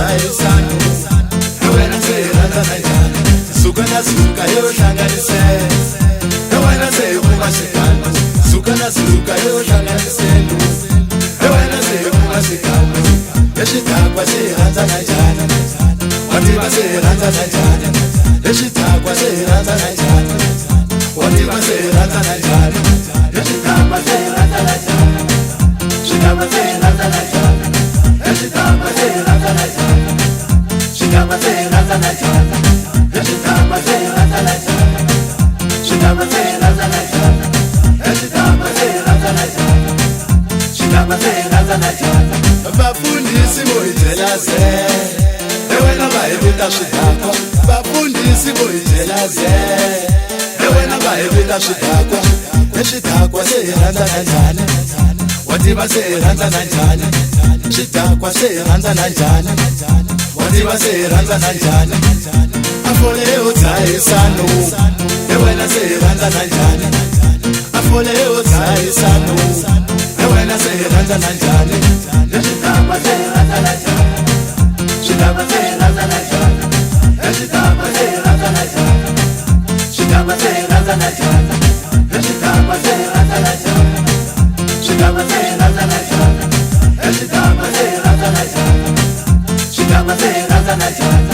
udzaisano ewena seranza nanjani suka na suka yohlanganise ewena sekumasikano suka na suka yohlanganiselo ewena sekumasikano yeshidakwa seranza nanjani wativa seranza nanjani yeshidakwa seranza nanjani wativa seranza nanjani yeshidakwa seranza nanjani shidakwa seranza nanjani yeshidakwa seranza nanjani shidakwa seranza nanjani yeshidakwa seranza nanjani shidakwa seranza nanjani yeshidakwa seranza nanjani shidakwa seranza nanjani bafundisi boyitelaze ewena bayibita shidakwa bafundisi boyitelaze ewena bayibita shidakwa yeshidakwa seranza nanjani wativa seranza nanjani shidakwa seranza nanjani wativa seranza nanjani afole udzaisano ewena seranza nanjani afole udzaisano ewena seranza nanjani yeshidakwa seranza nanjani shidakwa seranza nanjani yeshidakwa seranza nanjani shidakwa seranza nanjani yeshidakwa seranza nanjani shidakwa seranza nanjani yeshidakwa seranza nanjani shidakwa seranza nanjani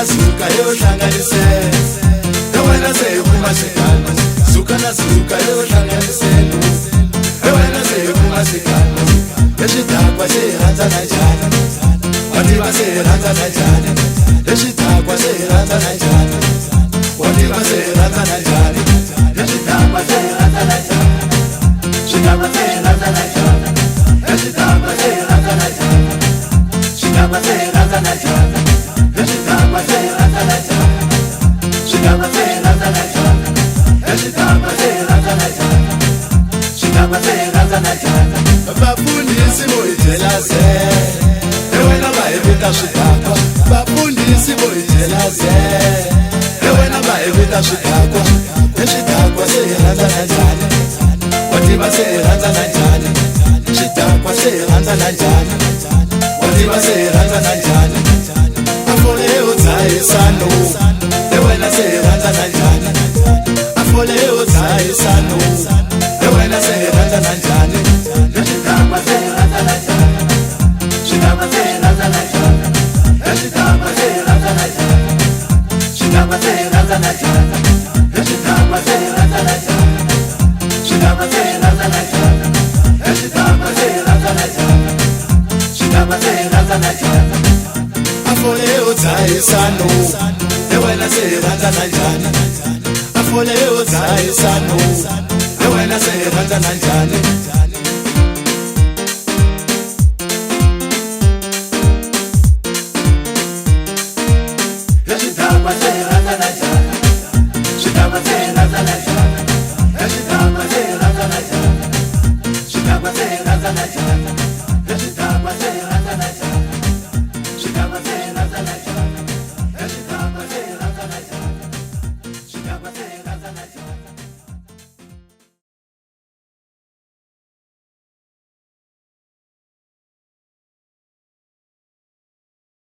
suka yohlanganise ewena sekumasikano suka na suka yohlanganiselo ewena sekumasikano yeshidakwa seranza nanjani wativa seranza nanjani yeshidakwa seranza nanjani wativa seranza nanjani yeshidakwa seranza nanjani shidakwa seranza nanjani yeshidakwa seranza nanjani shidakwa seranza nanjani yeshidakwa seranza nanjani shidakwa seranza nanjani yeshidakwa seranza nanjani shidakwa seranza nanjani bafundisi boyitelaze ewena bayibita shidakwa bafundisi boyitelaze ewena bayibita shidakwa yeshidakwa seranza nanjani wativa seranza nanjani shidakwa seranza nanjani wativa seranza nanjani afole udzaisano ewena seranza nanjani afole udzaisano ewena seranza nanjani yeshidakwa seranza nanjani shidakwa seranza nanjani yeshidakwa seranza nanjani shidakwa seranza nanjani yeshidakwa seranza nanjani shidakwa seranza nanjani yeshidakwa seranza nanjani shidakwa seranza nanjani afole udzaisano ewena seranza nanjani afole udzaisano ewena seranza nanjani